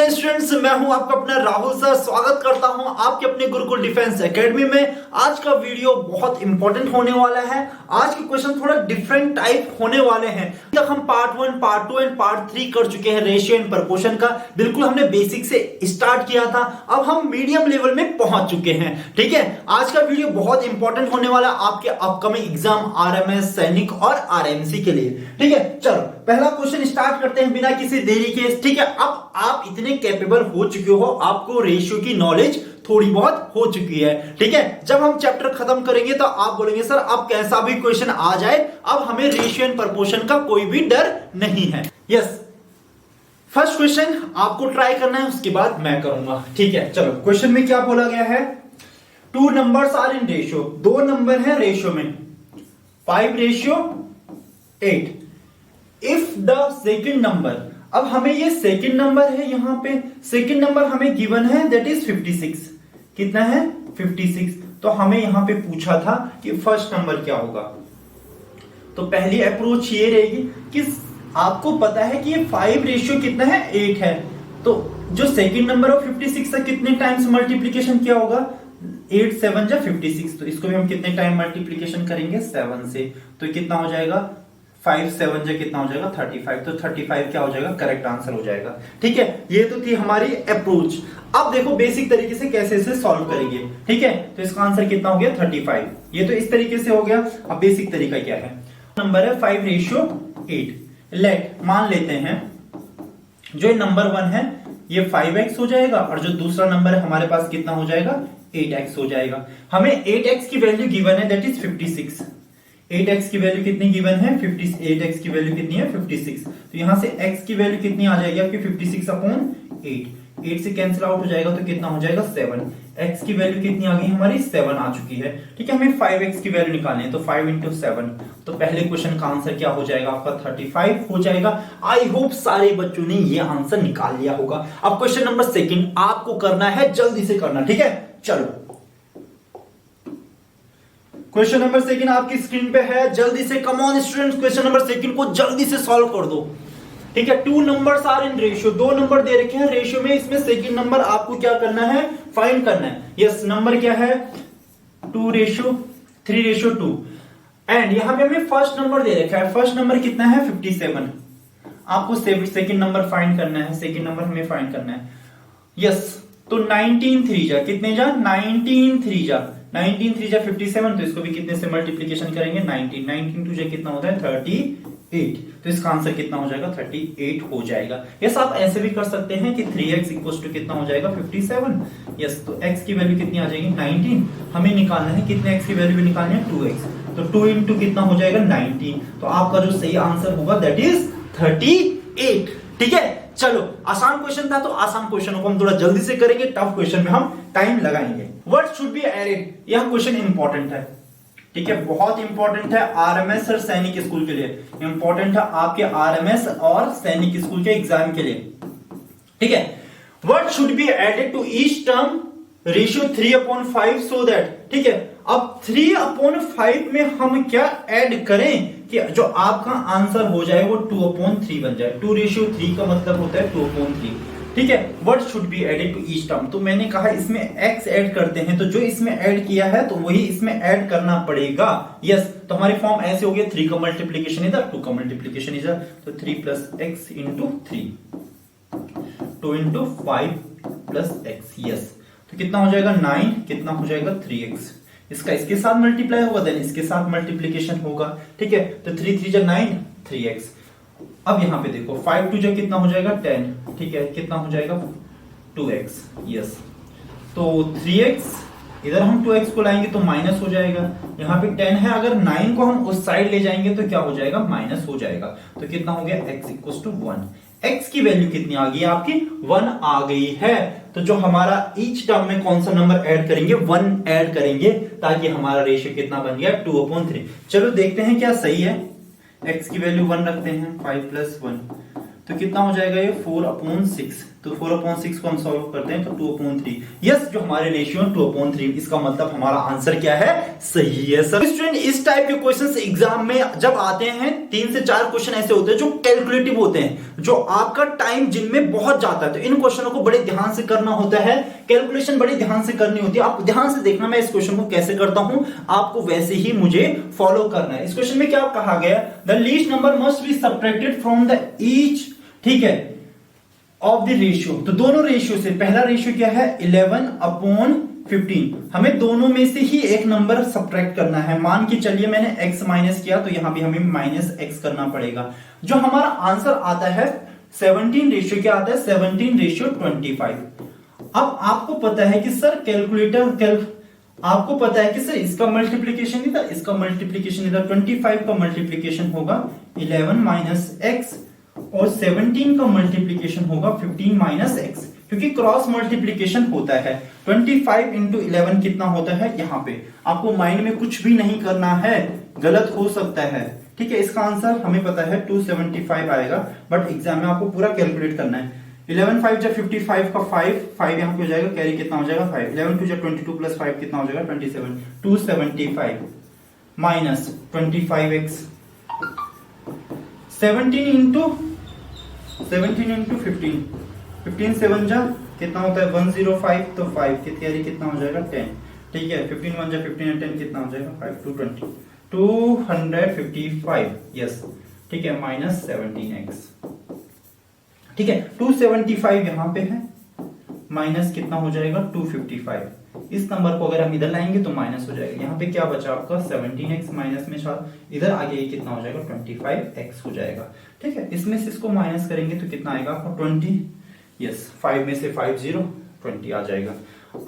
Dear students, मैं हूं आपका अपना राहुल सर। स्वागत करता हूं आपके अपने गुरुकुल डिफेंस एकेडमी में। आज का वीडियो बहुत इंपॉर्टेंट होने वाला है। आज के क्वेश्चन थोड़ा डिफरेंट टाइप होने वाले हैं। तक हम पार्ट 1, पार्ट 2 एंड पार्ट 3 कर चुके हैं रेशियो एंड प्रपोर्शन का। बिल्कुल हमने बेसिक से स्टार्ट किया था, अब हम मीडियम लेवल में पहुंच चुके हैं। ठीक है, आज का वीडियो बहुत इंपॉर्टेंट होने वाला आपके अपकमिंग एग्जाम आरएमएस, सैनिक और आरएमसी के लिए। ठीक है, चलो पहला क्वेश्चन स्टार्ट करते हैं बिना किसी देरी के। ठीक है, अब आप इतने कैपेबल हो चुके हो, आपको रेशियो की नॉलेज थोड़ी बहुत हो चुकी है। ठीक है, जब हम चैप्टर खत्म करेंगे तो आप बोलेंगे सर अब कैसा भी क्वेश्चन आ जाए, अब हमें रेशियो एंड प्रपोर्शन का कोई भी डर नहीं है। यस, फर्स्ट क्वेश्चन आपको ट्राई करना है, उसके बाद मैं करूंगा। ठीक है, चलो क्वेश्चन में क्या बोला गया है? 2 numbers are in ratio, 2 number है रेशियो में, 5:8। इफ द सेकेंड नंबर, अब हमें ये सेकेंड नंबर है, यहां पे सेकेंड नंबर हमें गिवन है, दैट इज 56। कितना है? 56। तो हमें यहां पे पूछा था कि फर्स्ट नंबर क्या होगा। तो पहली अप्रोच ये रहेगी कि आपको पता है कि ये 5 कितना है? 8 है। तो जो सेकेंड नंबर ऑफ 56 से कितने टाइम्स मल्टीप्लीकेशन किया होगा? 8 7 जा 56। तो इसको भी हम कितने टाइम मल्टीप्लीकेशन करेंगे? 7 से। तो कितना हो जाएगा? 5 7 जा कितना हो जाएगा? 35। तो 35 क्या हो जाएगा? करेक्ट आंसर हो जाएगा। ठीक है, ये तो थी हमारी अप्रोच। अब देखो बेसिक तरीके से कैसे इसे सॉल्व करेंगे। ठीक है, तो इसका आंसर कितना हो गया? 35। ये तो इस तरीके से हो गया। अब बेसिक तरीका क्या है? नंबर है 5:8। लेट मान लेते हैं जो नंबर 1 है ये 5x हो जाएगा, और जो दूसरा नंबर है हमारे पास कितना हो जाएगा? 8x हो जाएगा। हमें 8x की वैल्यू गिवन है, दैट इज 56। 8x की वैल्यू कितनी गिवन है? 58x की वैल्यू कितनी है? 56। तो यहां से x की वैल्यू कितनी आ जाएगी आपकी? 56/8। 8 से कैंसिल आउट हो जाएगा तो कितना हो जाएगा? 7। x की वैल्यू कितनी आ गई हमारी? 7 आ चुकी है। ठीक है, हमें 5x की वैल्यू निकालनी है, तो 5 × 7। तो पहले क्वेश्चन का आंसर क्या हो जाएगा आपका? 35 हो जाएगा। आई होप सारे बच्चों ने ये आंसर निकाल लिया होगा। अब क्वेश्चन नंबर सेकंड आपको करना है, जल्दी से करना। ठीक है, चलो क्वेश्चन नंबर सेकंड आपकी स्क्रीन पे है, जल्दी से come on students, question number second को जल्दी से सॉल्व कर दो। ठीक है, 2 numbers are in ratio, 2 number दे रखे हैं रेशियो में, इसमें सेकंड नंबर आपको क्या करना है? फाइंड करना है। यस, नंबर क्या है? 2:3:2। एंड यहां पे हमें फर्स्ट नंबर दे रखा है, फर्स्ट नंबर कितना है? 57। आपको सेकंड नंबर फाइंड करना है, सेकंड नंबर हमें फाइंड करना है। यस, तो 19 3 जा कितने जा? 19 3 जा 57। तो इसको भी कितने से मल्टीप्लीकेशन करेंगे? 19 2 जा कितना होता है? 38। तो इसका आंसर कितना हो जाएगा? 38 हो जाएगा। यस, आप ऐसे भी कर सकते हैं कि 3x इक्वल्स टू कितना हो जाएगा? 57। यस, तो x की वैल्यू कितनी आ जाएगी? 19। हमें निकालना है कितने x की वैल्यू भी निकालनी है? 2x। तो 2 × कितना हो जाएगा? 19। तो आपका जो सही आंसर होगा दैट इज 38। ठीक है, चलो आसान क्वेश्चन था तो आसान क्वेश्चन को हम थोड़ा जल्दी से करेंगे, टफ क्वेश्चन में हम टाइम लगाएंगे। व्हाट शुड बी एडेड, यह क्वेश्चन इंपॉर्टेंट है। ठीक है, बहुत इंपॉर्टेंट है आरएमएस और सैनिक स्कूल के लिए, इंपॉर्टेंट है आपके आरएमएस और सैनिक स्कूल के एग्जाम के लिए। ठीक है, what should be added to each term ratio 3/5 so that. ठीक है, अब 3/5 में हम क्या ऐड करें कि जो आपका आंसर हो जाए वो 2/3 बन जाए। 2:3 का मतलब होता है 2/3। ठीक है, what should be added to each term, तो मैंने कहा इसमें x ऐड करते हैं, तो जो इसमें ऐड किया है तो वही इसमें ऐड करना पड़ेगा। यस, तो हमारी फॉर्म ऐसे हो गया, 3 का मल्टीप्लीकेशन इधर, 2 का मल्टीप्लीकेशन इधर, तो 3 + x × 3, 2 × 5 + x। यस, तो कितना हो जाएगा? 9। कितना हो जाएगा? 3x। इसका इसके साथ मल्टीप्लाई होगा, देन इसके साथ मल्टीप्लीकेशन होगा। ठीक है, तो 3 3 जा 9, 3x। अब यहां पे देखो 5 2 जा कितना हो जाएगा? 10। ठीक है, कितना हो जाएगा? 2x। यस, तो 3x इधर हम 2x को लाएंगे तो माइनस हो जाएगा। यहाँ पे 10 है, अगर 9 को हम उस साइड ले जाएंगे तो क्या हो जाएगा? माइनस हो जाएगा। तो कितना हो गया? x = 1। x की वैल्यू कितनी आ गई? आपकी 1 आ गई है। तो जो हमारा ईच टर्म में कौन सा नंबर ऐड करेंगे? 1 ऐड करेंगे, ताकि हमारा रेशियो कितना बन गया? 2/3। चलो देखते हैं क्या सही है। x की वैल्यू 1 रखते हैं, 5 + 1, तो कितना हो जाएगा ये 4/6। तो 4/6 को हम सॉल्व करते हैं तो 2/3। यस, जो हमारे रेशियो 2/3, इसका मतलब हमारा आंसर क्या है, सही है सर। स्टूडेंट, इस टाइप के क्वेश्चंस एग्जाम में जब आते हैं 3 से 4 क्वेश्चन ऐसे होते हैं जो कैलकुलेटिव होते हैं, जो आपका टाइम जिनमें बहुत जाता है, तो इन क्वेश्चनों को बड़े ध्यान से करना होता है, कैलकुलेशन बड़ी ध्यान से करनी होती है। आप ध्यान से देखना मैं इस क्वेश्चन को कैसे करता हूं, आपको वैसे ही मुझे फॉलो करना है। इस क्वेश्चन में क्या कहा गया, the least number must be subtracted from the each, ठीक है, ऑफ द रेशियो। तो दोनों रेशियो से, पहला रेशियो क्या है 11/15, हमें दोनों में से ही एक नंबर सब्ट्रैक्ट करना है। मान के चलिए मैंने x माइनस किया, तो यहां भी हमें -x करना पड़ेगा। जो हमारा आंसर आता है 17 रेशियो, क्या आता है 17/25। अब आपको पता है कि सर आपको पता है कि सर इसका मल्टीप्लीकेशन नहीं था, इसका मल्टीप्लीकेशन नहीं था, 25 का मल्टीप्लीकेशन होगा 11 x और 17 का मल्टीप्लीकेशन होगा 15 x, क्योंकि क्रॉस मल्टीप्लीकेशन होता है। 25 इंटू 11 कितना होता है, यहां पे आपको माइंड में कुछ भी नहीं करना है, गलत हो सकता है, ठीक है। इसका आंसर हमें पता है 275 आएगा, बट एग्जाम में आपको पूरा कैलकुलेट करना है। 11 5 जब 55 का 5 यहाँ पे हो जाएगा, कैरी कितना हो जाएगा 5, 11 2 जब 22 प्लस 5 कितना हो जाएगा 27, 275 माइनस 25x, 17 इंटू 15, 15 7 जा कितना होता है 105, तो 5 की कैरी कितना हो जाएगा 10, ठीक है। 15 1 जा 15 10 कितना हो जाएगा 5, 255, यस, ठीक है, माइनस 17x, ठीक है। 275 यहां पे है, माइनस कितना हो जाएगा 255। इस नंबर को अगर हम इधर लाएंगे तो माइनस हो जाएगा, यहाँ पे क्या बचा आपका 17x, माइनस में इधर आगे ये कितना हो जाएगा 25x हो जाएगा, ठीक है। इसमें से इसको माइनस करेंगे तो कितना आएगा आपका 20, यस, 5 में से 5 0 20 आ जाएगा।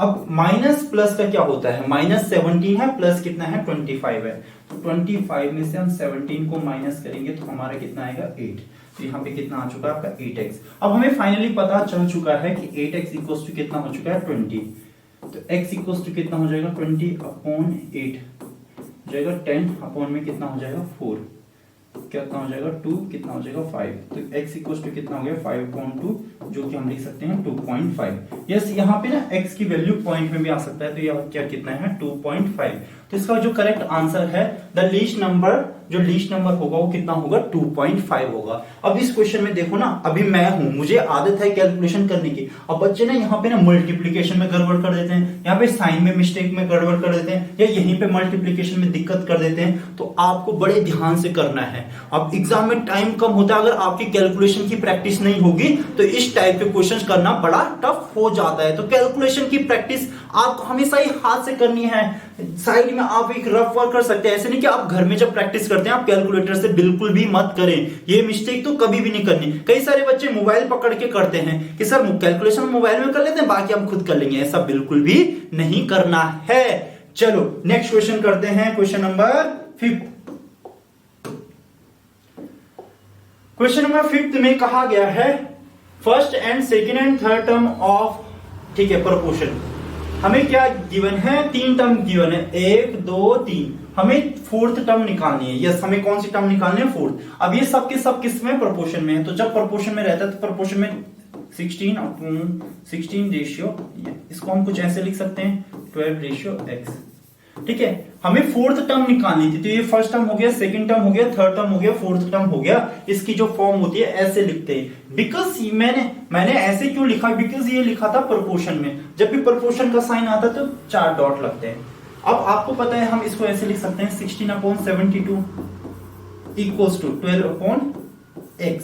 अब माइनस प्लस का क्या होता है, -17 है, प्लस कितना है 25 है, तो 25 में से हम 17 को माइनस करेंगे तो हमारा कितना आएगा 8, तो यहाँ पे कितना आ चुका है आपका 8x। अब हमें फाइनली पता चल चुका है कि 8x इक्वल्स टू कितना हो चुका है 20, तो x इक्वल्स टू कितना हो जाएगा 20/8 हो जाएगा, 10 अपॉन में कितना हो जाएगा 4, कितना हो जाएगा 2, कितना हो जाएगा 5, तो x इक्वल्स टू कितना हो गया 5/2, जो कि हम लिख सकते हैं 2.5। यस, यहाँ पे ना x की वैल्यू पॉइंट में भी आ सकता है, तो यह क्या कितना है 2.5। तो इसका जो करेक्ट आंसर है, द लीस्ट नंबर, जो लीस्ट नंबर होगा वो कितना होगा 2.5 होगा। अब इस क्वेश्चन में देखो ना, अभी मैं हूं, मुझे आदत है कैलकुलेशन करने की, अब बच्चे ना यहाँ पे ना मल्टीप्लीकेशन में गड़बड़ कर देते हैं, यहाँ पे साइन में मिस्टेक में गड़बड़ कर देते हैं, या यहीं पे मल्टीप्लीकेशन में दिक्कत कर देते हैं, तो आपको बड़े ध्यान से करना है। अब एग्जाम में टाइम कम होता है, अगर आपकी कैलकुलेशन की प्रैक्टिस नहीं होगी तो इस टाइप के क्वेश्चन करना बड़ा टफ हो जाता है। तो कैलकुलेशन की प्रैक्टिस आपको हमेशा ही हाथ से करनी है, साइड में आप एक रफ वर्क कर सकते हैं, ऐसे नहीं कि आप घर में जब प्रैक्टिस करते हैं आप कैलकुलेटर से बिल्कुल भी मत करें, ये मिस्टेक तो कभी भी नहीं करनी। कई सारे बच्चे मोबाइल पकड़ के करते हैं कि सर कैलकुलेशन मोबाइल में कर लेते हैं, बाकी हम खुद कर लेंगे, ऐसा बिल्कुल भी नहीं करना है। चलो नेक्स्ट क्वेश्चन करते हैं, क्वेश्चन नंबर 5। क्वेश्चन नंबर 5 में कहा गया है first and second and third term of, ठीक है, प्रोपोर्शन। हमें क्या गिवन है, 3 टर्म गिवन है, 1 2 3, हमें फोर्थ टर्म निकालनी है। यस, हमें कौन सी टर्म निकालनी है, फोर्थ। अब ये सब के सब किस में, प्रोपोर्शन में है, तो जब प्रोपोर्शन में रहता है तो प्रोपोर्शन में 16 रेशियो, इसको हम कुछ ऐसे लिख सकते हैं 12/x, ठीक है। हमें फोर्थ टर्म निकालनी थी, तो ये फर्स्ट टर्म हो गया, सेकंड टर्म हो गया, थर्ड टर्म हो गया, फोर्थ टर्म हो गया। इसकी जो फॉर्म होती है ऐसे लिखते हैं, बिकॉज मैंने ऐसे क्यों लिखा, बिकॉज ये लिखा था प्रोपोर्शन में, जब भी प्रोपोर्शन का साइन आता तो 4 डॉट लगते हैं। अब आपको पता है हम इसको ऐसे लिख सकते हैं 16/72 इक्वल्स टू 12/x,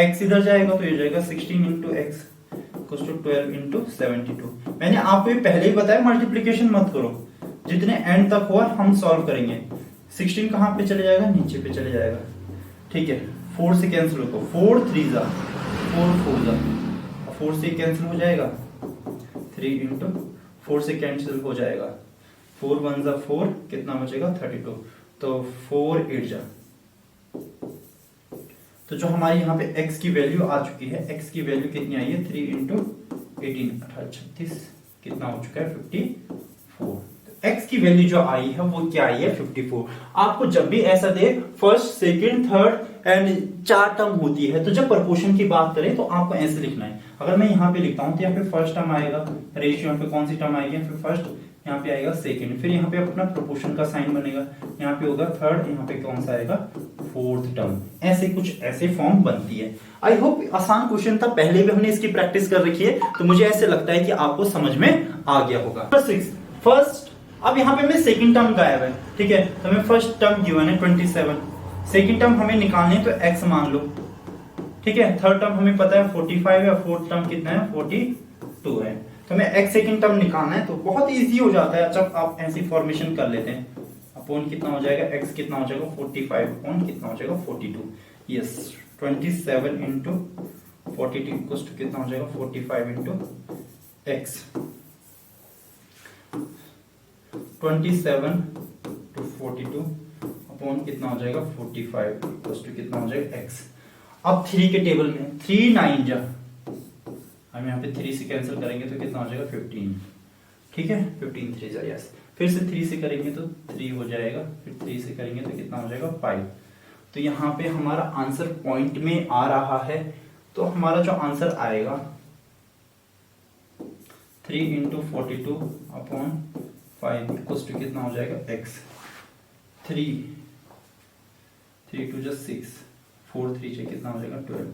x इधर जाएगा तो ये जाएगा 16 into x equals to 12 into 72। मैंने आपको ये पहले ही बताया मल्टीप्लीकेशन मत करो, जितने एंड तक हुआ हम सॉल्व करेंगे। 16 कहां पे चले जाएगा, नीचे पे चले जाएगा, ठीक है। 4 से कैंसिल हो तो 4 3 जा 4 4 जा, 4 से कैंसिल हो जाएगा, 3 इंटू 4 से कैंसिल हो जाएगा, 4 1 जा 4, कितना बचेगा 32, तो 4 8 जा। तो जो हमारी यहाँ पे x की वैल्यू आ चुकी है, x की वैल्यू कितनी आई है 3 इंटू 18 18 36, कितना हो चुका है 54। x की वैल्यू जो आई है वो क्या आई है 54। आपको जब भी ऐसा दे first second third and 4 term होती है, तो जब प्रोपोर्शन की बात करें तो आपको ऐसे लिखना है। अगर मैं यहाँ पे लिखता हूँ तो यहाँ पे फर्स्ट टर्म आएगा, रेशियो यहाँ पे कौन सी टर्म आएगी, फिर फर्स्ट, यहाँ पे आएगा सेकंड, फिर यहाँ पे अपना प्रोपोर्शन का साइन बनेगा, यहाँ पे होगा थर्ड, यहाँ पे कौन सा आएगा फोर्थ टर्म। ऐसे कुछ ऐसे फॉर्म बनती है। आई होप आसान क्वेश्चन था, पहले भी हमने इसकी प्रैक्टिस कर रखी है, तो मुझे ऐसे लगता है कि आपको समझ में आ गया होगा। फर्स्ट, अब यहाँ पे मैं सेकंड टर्म गायब है, ठीक है, तो हमें फर्स्ट टर्म गिवन है 27, सेकंड टर्म हमें निकालने तो x मान लो, ठीक है, थर्ड टर्म हमें पता है 45 है, फोर्थ टर्म कितना है 42 है, तो हमें x सेकंड टर्म निकालना है, तो बहुत इजी हो जाता है जब आप ऐसी फॉर्मेशन कर लेते हैं। अपॉन कितना हो जाएगा, x कितना हो जाएगा 45 अपॉन कितना हो जाएगा 42, यस 27 इंटू 42 इक्वल्स टू कितना हो जाएगा 45 इंटू x, 27 टू 42 अपॉन कितना हो जाएगा 45 इक्वल्स टू कितना हो जाएगा x। अब 3 के टेबल में 3 9 जा, हम यहाँ पे 3 से कैंसिल करेंगे तो कितना हो जाएगा 15, ठीक है, 15 3 जा, यस, फिर से 3 से करेंगे तो 3 हो जाएगा, फिर 3 से करेंगे तो कितना हो जाएगा 5। तो यहाँ पे हमारा आंसर पॉइंट में आ रहा है, तो हमारा जो आंसर आएगा 3 इंटू 42 अपॉन 5 इक्वल्स टू कितना हो जाएगा x। 3 2 जा 6, 4 3 से कितना हो जाएगा 12।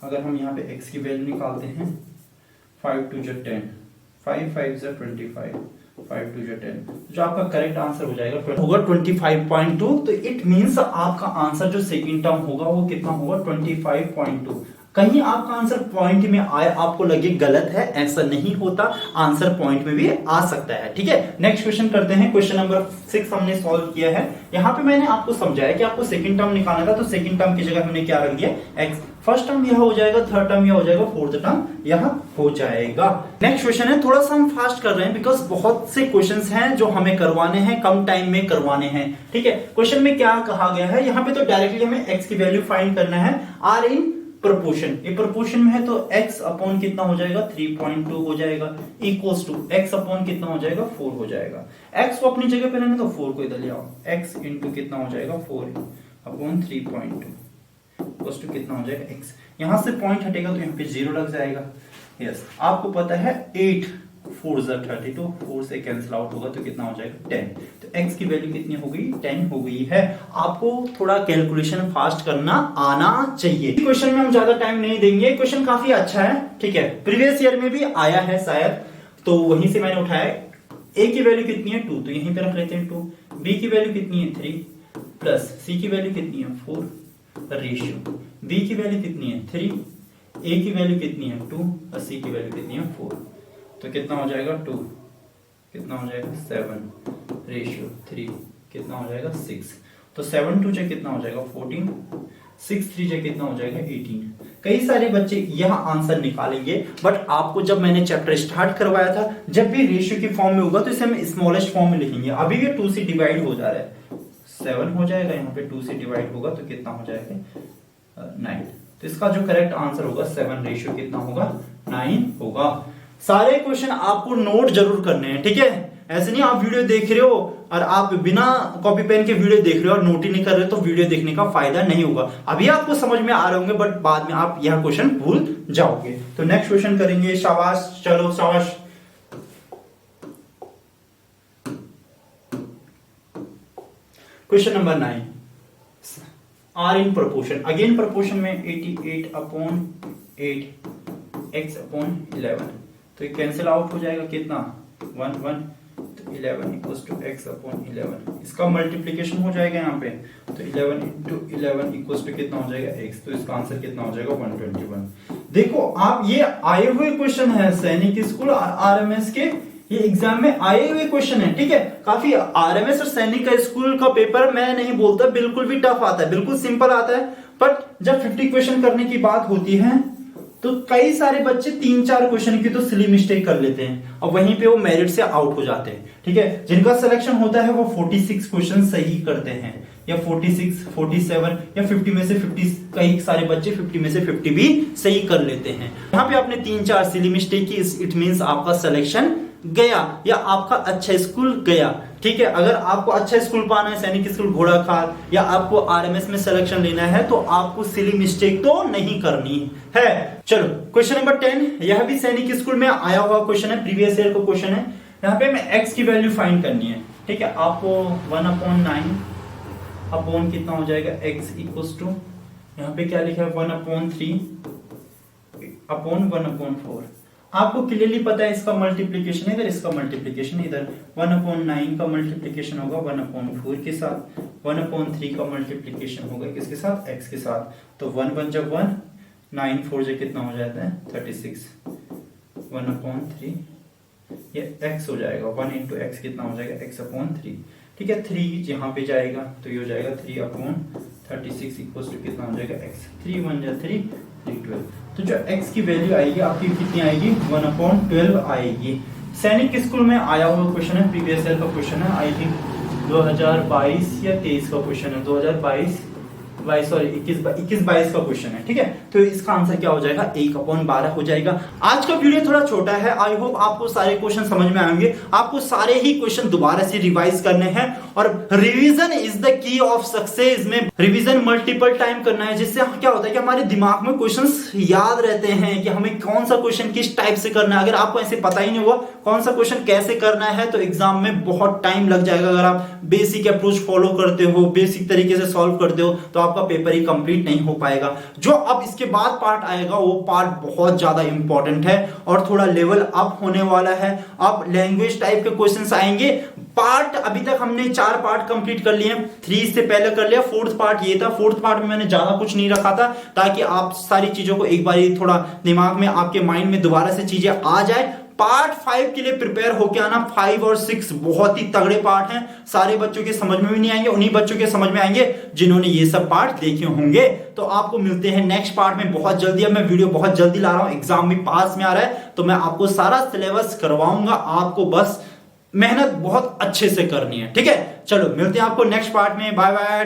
अगर हम यहाँ पे x की वैल्यू निकालते हैं 5 2 जा 10, 5 5 जा 25, 5 2 जा 10, जो आपका करेक्ट आंसर हो जाएगा होगा 25.2। तो इट मींस आपका आंसर जो सेकंड टर्म होगा वो कितना होगा 25.2। कहीं आपका आंसर पॉइंट में आए, आपको लगे गलत है, ऐसा नहीं होता, आंसर पॉइंट में भी आ सकता है, ठीक है। नेक्स्ट क्वेश्चन करते हैं, क्वेश्चन नंबर 6 हमने सॉल्व किया है। यहाँ पे मैंने आपको समझाया कि आपको सेकंड टर्म निकालना था, तो सेकंड टर्म की जगह हमने क्या रख दिया x, फर्स्ट टर्म यह हो जाएगा, थर्ड टर्म यह हो जाएगा, फोर्थ टर्म यह हो जाएगा। नेक्स्ट क्वेश्चन है, थोड़ा सा हम फास्ट कर रहे हैं बिकॉज बहुत से क्वेश्चंस हैं जो हमें करवाने हैं, कम टाइम में करवाने हैं, ठीक है। क्वेश्चन में क्या कहा गया है, यहाँ पे तो डायरेक्टली हमें x की वैल्यू फाइंड करना है, आर इन प्रोपोर्शन, ये प्रोपोर्शन में है तो x अपॉन कितना हो जाएगा 3.2 हो जाएगा, इक्वल्स टू x अपॉन कितना हो जाएगा 4 हो जाएगा। x को अपनी जगह पे लेना तो 4 को इधर ले आओ, x इंटू कितना हो जाएगा 4 अपॉन 3.2 इक्वल्स टू कितना हो जाएगा x। यहां से पॉइंट हटेगा तो यहाँ पे 0 लग जाएगा, यस। आपको पता है 8 4 32, 4 से कैंसिल आउट होगा तो कितना हो जाएगा 10, तो x की वैल्यू कितनी हो गई 10 हो गई है। आपको थोड़ा कैलकुलेशन फास्ट करना आना चाहिए। क्वेश्चन में हम ज्यादा टाइम नहीं देंगे, क्वेश्चन काफी अच्छा है, ठीक है, प्रीवियस ईयर में भी आया है शायद, तो वहीं से मैंने उठाया। a की वैल्यू कितनी है 2, तो यहीं पे रख लेते हैं 2, b की वैल्यू कितनी है 3 प्लस c की वैल्यू कितनी है 4, रेशियो b की वैल्यू कितनी है 3, a की वैल्यू कितनी है 2 और c की वैल्यू कितनी है 4, तो कितना हो जाएगा 2, कितना हो जाएगा 7, रेशियो 3 कितना हो जाएगा 6, तो 7 2 से कितना हो जाएगा 14, 6 3 से कितना हो जाएगा 18। कई सारे बच्चे यह आंसर निकालेंगे, बट आपको जब मैंने चैप्टर स्टार्ट करवाया था, जब भी रेशियो की फॉर्म में होगा तो इसे हम स्मॉलेस्ट फॉर्म में लिखेंगे। अभी ये 2 से डिवाइड हो जा रहा है, 7 हो जाएगा, यहाँ पे 2 से डिवाइड होगा तो कितना हो जाएगा 9, तो इसका जो करेक्ट आंसर होगा 7 रेशियो कितना होगा 9 होगा। सारे क्वेश्चन आपको नोट जरूर करने हैं, ठीक है, ऐसे नहीं आप वीडियो देख रहे हो और आप बिना कॉपी पेन के वीडियो देख रहे हो और नोट ही नहीं कर रहे, तो वीडियो देखने का फायदा नहीं होगा। अभी आपको समझ में आ रहे होंगे बट बाद में आप यह क्वेश्चन भूल जाओगे। तो नेक्स्ट क्वेश्चन करेंगे, शाबाश, चलो शाबाश। Question number 9, are in proportion, again proportion में 88 अपॉन 8 x अपॉन 11, तो ये कैंसिल आउट हो जाएगा कितना 1 1, तो 11 इक्वल्स टू x अपॉन 11, इसका मल्टीप्लीकेशन हो जाएगा यहाँ पे, तो 11 इंटू 11 इक्वल्स टू कितना हो जाएगा x, तो इसका आंसर कितना हो जाएगा 121। देखो आप, ये आए हुए क्वेश्चन है सैनिक स्कूल आरएमएस के, ये एग्जाम में आए हुए क्वेश्चन है, ठीक है। काफी आरएमएस और सैनिक का स्कूल का पेपर मैं नहीं बोलता बिल्कुल भी टफ आता है, बिल्कुल सिंपल आता है, बट जब 50 क्वेश्चन करने की बात होती है तो कई सारे बच्चे 3-4 क्वेश्चन की तो सिली मिस्टेक कर लेते हैं और वहीं पे वो मेरिट से आउट हो जाते हैं, ठीक है। जिनका सिलेक्शन होता है वो 46 क्वेश्चन सही करते हैं, या 46, 47 या 50 में से 50, कई सारे बच्चे 50 में से 50 भी सही कर लेते हैं। यहाँ पे आपने 3-4 सिली मिस्टेक की, इट मींस आपका सिलेक्शन गया या आपका अच्छा स्कूल गया। ठीक है, अगर आपको अच्छा स्कूल पाना है, सैनिक स्कूल घोड़ाखाल, या आपको आरएमएस में सिलेक्शन लेना है, तो आपको सिली मिस्टेक तो नहीं करनी है। चलो क्वेश्चन नंबर 10, यह भी सैनिक स्कूल में आया हुआ क्वेश्चन है, प्रीवियस ईयर का क्वेश्चन है। यहाँ पे हमें एक्स की वैल्यू फाइंड करनी है। ठीक है, आपको 1/9 अपॉन कितना हो जाएगा, एक्स इक्वल्स टू, यहाँ पे क्या लिखा है 1/3 अपॉन 1/4। आपको क्लियरली पता है इसका मल्टीप्लीकेशन इधर, इसका मल्टीप्लीकेशन इधर। 1/9 का मल्टीप्लीकेशन होगा 1/4 के साथ, 1/3 का मल्टीप्लीकेशन होगा किसके साथ, x के साथ। तो 1 1 जब 1, 9 4 जब कितना हो जाता है 36, 1/3 ये x हो जाएगा, 1 इंटू एक्स कितना हो जाएगा x/3। ठीक है, 3 यहाँ पे जाएगा तो ये हो जाएगा 3/36 इक्वल्स टू कितना हो जाएगा x। 3 1 जा 3, 3 12। तो जो x की वैल्यू आएगी आपकी कितनी आएगी, 1/12 आएगी। सैनिक स्कूल में आया हुआ क्वेश्चन है, प्रीवियस ईयर का क्वेश्चन है, आई थिंक 2022 या 23 का क्वेश्चन है, 2022 सॉरी 21-22 का क्वेश्चन है। ठीक है, तो इसका आंसर क्या हो जाएगा, 1/12 हो जाएगा। आज का वीडियो थोड़ा छोटा है, आई होप आपको सारे क्वेश्चन समझ में आएंगे। आपको सारे ही क्वेश्चन दोबारा से रिवाइज करने हैं, और revision is the key of success में रिवीजन मल्टीपल टाइम करना है, जिससे क्या होता है कि हमारे दिमाग में क्वेश्चंस याद रहते हैं कि हमें कौन सा क्वेश्चन किस टाइप से करना है। अगर आपको ऐसे पता ही नहीं होगा कौन सा क्वेश्चन कैसे करना है, तो एग्जाम में बहुत टाइम लग जाएगा। अगर आप बेसिक अप्रोच फॉलो करते हो, बेसिक तरीके से सॉल्व करते हो, तो आपका पेपर ही कंप्लीट नहीं हो पाएगा। जो अब इसके बाद पार्ट आएगा वो पार्ट बहुत ज्यादा इंपॉर्टेंट है और थोड़ा लेवल अप होने वाला है। अब लैंग्वेज टाइप के क्वेश्चंस आएंगे। पार्ट अभी तक हमने 4 पार्ट कंप्लीट कर लिए, 3 से पहले कर लिया, 4th पार्ट ये था। 4th पार्ट में मैंने ज्यादा कुछ नहीं रखा था, ताकि आप सारी चीजों को एक बार थोड़ा दिमाग में, आपके माइंड में दोबारा से चीजें आ जाए। पार्ट 5 के लिए प्रिपेयर होके आना। 5 और 6 बहुत ही तगड़े पार्ट हैं, सारे बच्चों के समझ में भी नहीं आएंगे, उन्हीं बच्चों के समझ में आएंगे जिन्होंने ये सब पार्ट देखे होंगे। तो आपको मिलते हैं नेक्स्ट पार्ट में बहुत जल्दी। अब मैं वीडियो बहुत जल्दी ला रहा हूं, एग्जाम भी पास में आ रहा है, तो मैं आपको सारा सिलेबस करवाऊंगा। आपको बस मेहनत बहुत अच्छे से करनी है। ठीक है, चलो मिलते हैं आपको नेक्स्ट पार्ट में। Bye bye.